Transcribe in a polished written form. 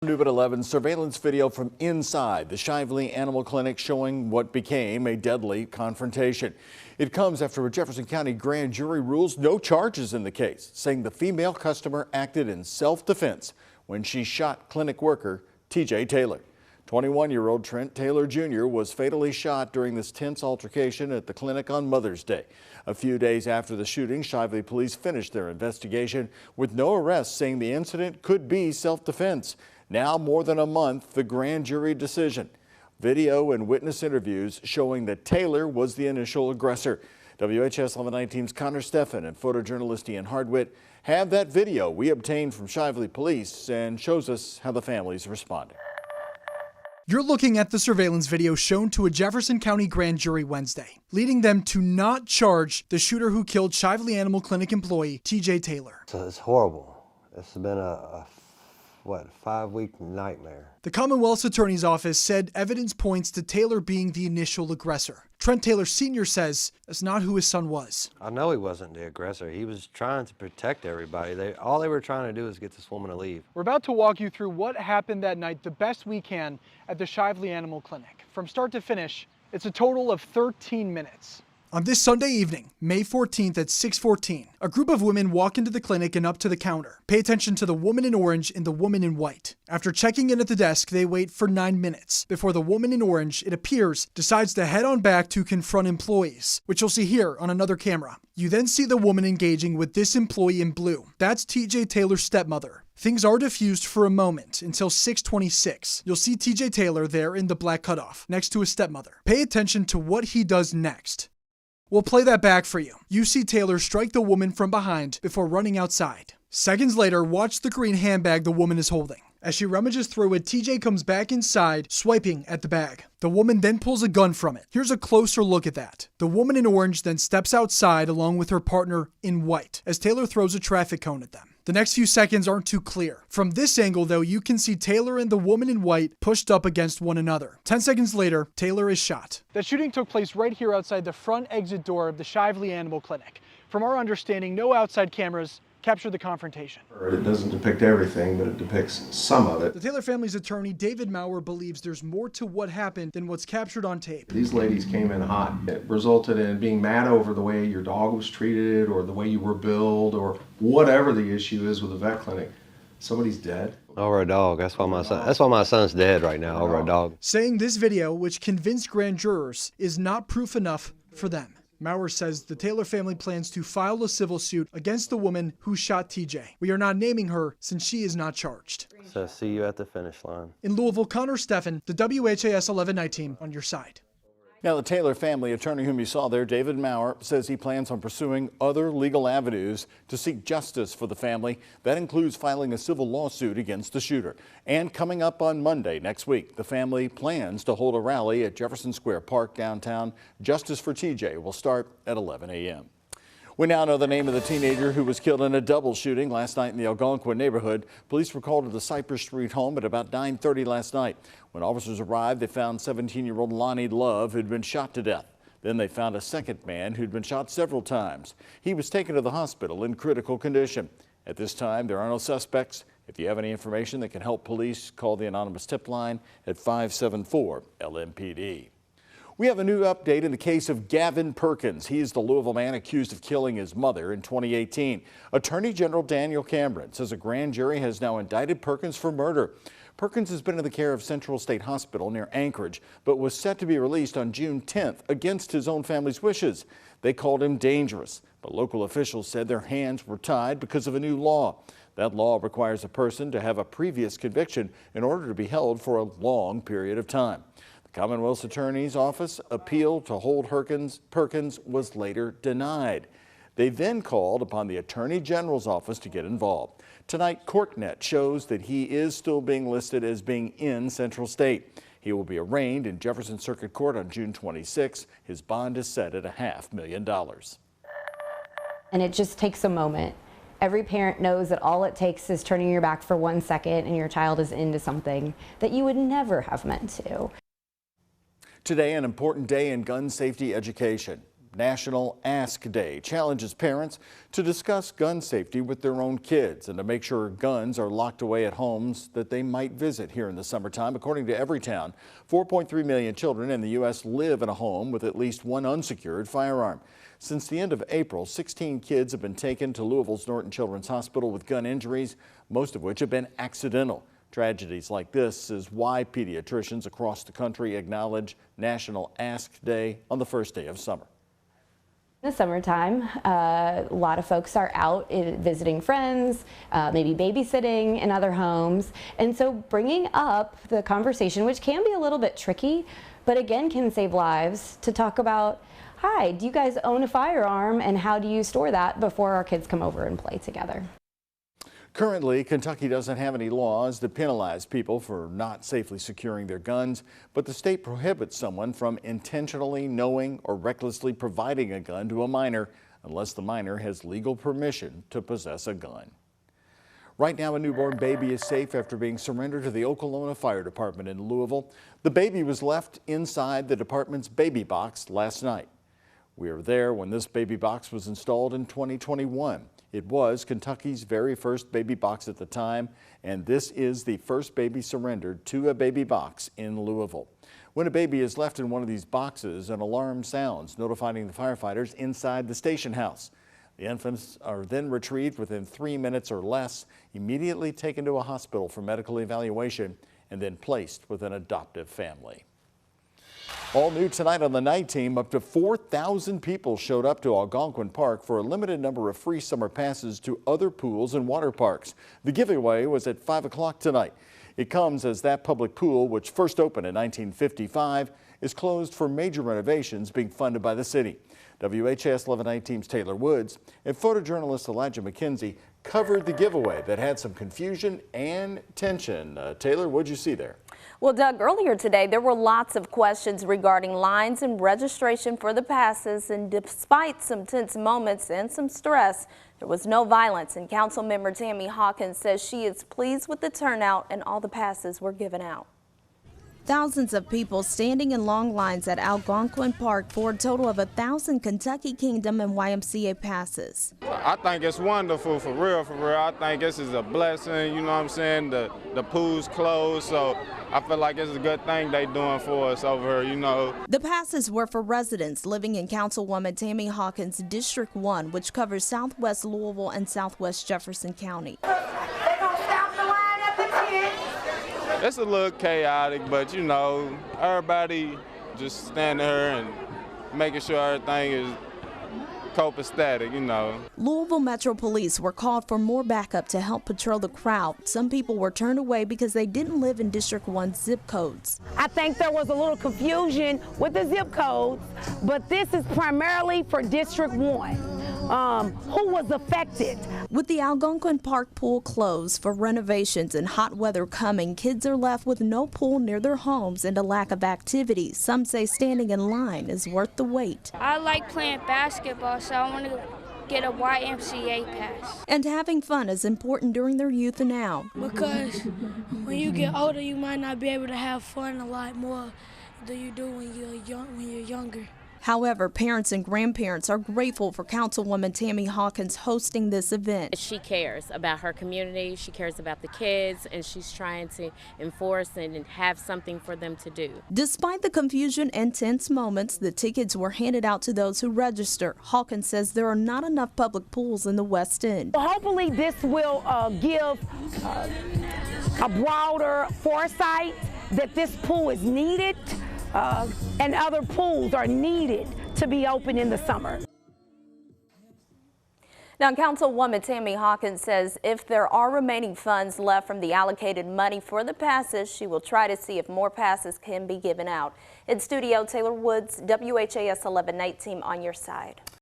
New at 11, surveillance video from inside the Shively Animal Clinic showing what became a deadly confrontation. It comes after a Jefferson County grand jury rules no charges in the case, saying the female customer acted in self-defense when she shot clinic worker TJ Taylor. 21-year-old Trent Taylor Jr. was fatally shot during this tense altercation at the clinic on Mother's Day. A few days after the shooting, Shively police finished their investigation with no arrests, saying the incident could be self-defense. Now, more than a month, the grand jury decision. Video and witness interviews showing that Taylor was the initial aggressor. WHAS 1119's Connor Steffen and photojournalist Ian Hardwitt have that video we obtained from Shively police and shows us how the families responded. You're looking at the surveillance video shown to a Jefferson County grand jury Wednesday, leading them to not charge the shooter who killed Shively Animal Clinic employee TJ Taylor. So it's horrible. It's been a 5-week nightmare. The Commonwealth's attorney's office said evidence points to Taylor being the initial aggressor. Trent Taylor Sr. says that's not who his son was. I know he wasn't the aggressor. He was trying to protect everybody. All they were trying to do is get this woman to leave. We're about to walk you through what happened that night the best we can at the Shively Animal Clinic. From start to finish, it's a total of 13 minutes. On this Sunday evening, May 14th at 6:14, a group of women walk into the clinic and up to the counter. Pay attention to the woman in orange and the woman in white. After checking in at the desk, they wait for 9 minutes before the woman in orange, it appears, decides to head on back to confront employees, which you'll see here on another camera. You then see the woman engaging with this employee in blue. That's TJ Taylor's stepmother. Things are diffused for a moment until 6:26. You'll see TJ Taylor there in the black cutoff, next to his stepmother. Pay attention to what he does next. We'll play that back for you. You see Taylor strike the woman from behind before running outside. Seconds later, watch the green handbag the woman is holding. As she rummages through it, TJ comes back inside, swiping at the bag. The woman then pulls a gun from it. Here's a closer look at that. The woman in orange then steps outside along with her partner in white as Taylor throws a traffic cone at them. The next few seconds aren't too clear. From this angle, though, you can see Taylor and the woman in white pushed up against one another. 10 seconds later, Taylor is shot. The shooting took place right here outside the front exit door of the Shively Animal Clinic. From our understanding, no outside cameras captured the confrontation. It doesn't depict everything, but it depicts some of it. The Taylor family's attorney, David Maurer, believes there's more to what happened than what's captured on tape. These ladies came in hot. It resulted in being mad over the way your dog was treated or the way you were billed or whatever the issue is with a vet clinic. Somebody's dead. Over a dog. That's why my son's dead right now, over a dog. Saying this video, which convinced grand jurors, is not proof enough for them. Maurer says the Taylor family plans to file a civil suit against the woman who shot TJ. We are not naming her since she is not charged. So see you at the finish line. In Louisville, Connor Steffen, the WHAS 11 night team on your side. Now, the Taylor family attorney whom you saw there, David Maurer, says he plans on pursuing other legal avenues to seek justice for the family. That includes filing a civil lawsuit against the shooter. And coming up on Monday next week, the family plans to hold a rally at Jefferson Square Park downtown. Justice for TJ will start at 11 a.m. We now know the name of the teenager who was killed in a double shooting last night in the Algonquin neighborhood. Police were called to the Cypress Street home at about 9:30 last night. When officers arrived, they found 17-year-old Lonnie Love, who'd been shot to death. Then they found a second man who'd been shot several times. He was taken to the hospital in critical condition. At this time, there are no suspects. If you have any information that can help police, call the anonymous tip line at 574-LMPD. We have a new update in the case of Gavin Perkins. He is the Louisville man accused of killing his mother in 2018. Attorney General Daniel Cameron says a grand jury has now indicted Perkins for murder. Perkins has been in the care of Central State Hospital near Anchorage, but was set to be released on June 10th against his own family's wishes. They called him dangerous, but local officials said their hands were tied because of a new law. That law requires a person to have a previous conviction in order to be held for a long period of time. The Commonwealth's Attorney's Office appeal to hold Perkins was later denied. They then called upon the Attorney General's office to get involved. Tonight, CourtNet shows that he is still being listed as being in Central State. He will be arraigned in Jefferson Circuit Court on June 26. His bond is set at $500,000. And it just takes a moment. Every parent knows that all it takes is turning your back for 1 second and your child is into something that you would never have meant to. Today, an important day in gun safety education. National Ask Day challenges parents to discuss gun safety with their own kids and to make sure guns are locked away at homes that they might visit here in the summertime. According to Everytown, 4.3 million children in the U.S. live in a home with at least one unsecured firearm. Since the end of April, 16 kids have been taken to Louisville's Norton Children's Hospital with gun injuries, most of which have been accidental. Tragedies like this is why pediatricians across the country acknowledge National Ask Day on the first day of summer. In the summertime, a lot of folks are out visiting friends, maybe babysitting in other homes. And so bringing up the conversation, which can be a little bit tricky, but again can save lives, to talk about, hi, do you guys own a firearm and how do you store that before our kids come over and play together? Currently, Kentucky doesn't have any laws that penalize people for not safely securing their guns, but the state prohibits someone from intentionally knowing or recklessly providing a gun to a minor unless the minor has legal permission to possess a gun. Right now, a newborn baby is safe after being surrendered to the Okolona Fire Department in Louisville. The baby was left inside the department's baby box last night. We were there when this baby box was installed in 2021. It was Kentucky's very first baby box at the time, and this is the first baby surrendered to a baby box in Louisville. When a baby is left in one of these boxes, an alarm sounds, notifying the firefighters inside the station house. The infants are then retrieved within 3 minutes or less, immediately taken to a hospital for medical evaluation, and then placed with an adoptive family. All new tonight on the night team, up to 4,000 people showed up to Algonquin Park for a limited number of free summer passes to other pools and water parks. The giveaway was at 5 o'clock tonight. It comes as that public pool, which first opened in 1955, is closed for major renovations being funded by the city. WHAS11 night team's Taylor Woods and photojournalist Elijah McKenzie covered the giveaway that had some confusion and tension. Taylor, what'd you see there? Well, Doug, earlier today, there were lots of questions regarding lines and registration for the passes, and despite some tense moments and some stress, there was no violence, and Councilmember Tammy Hawkins says she is pleased with the turnout and all the passes were given out. Thousands of people standing in long lines at Algonquin Park for a total of 1,000 Kentucky Kingdom and YMCA passes. I think it's wonderful, for real, for real. I think this is a blessing, you know what I'm saying? The pool's closed, so I feel like it's a good thing they doing for us over here, you know. The passes were for residents living in Councilwoman Tammy Hawkins' District 1, which covers Southwest Louisville and Southwest Jefferson County. It's a little chaotic, but you know, everybody just standing here and making sure everything is copacetic, you know. Louisville Metro Police were called for more backup to help patrol the crowd. Some people were turned away because they didn't live in District 1 zip codes. I think there was a little confusion with the zip codes, but this is primarily for District 1. Who was affected? With the Algonquin Park pool closed for renovations and hot weather coming, kids are left with no pool near their homes and a lack of activity. Some say standing in line is worth the wait. I like playing basketball, so I want to get a YMCA pass. And having fun is important during their youth now. Because when you get older, you might not be able to have fun a lot more than you do when you're younger. However, parents and grandparents are grateful for Councilwoman Tammy Hawkins hosting this event. She cares about her community, she cares about the kids, and she's trying to enforce and have something for them to do. Despite the confusion and tense moments, the tickets were handed out to those who register. Hawkins says there are not enough public pools in the West End. Hopefully this will give a broader foresight that this pool is needed. And other pools are needed to be open in the summer. Now, Councilwoman Tammy Hawkins says if there are remaining funds left from the allocated money for the passes, she will try to see if more passes can be given out. In studio, Taylor Woods, WHAS 11 night team on your side.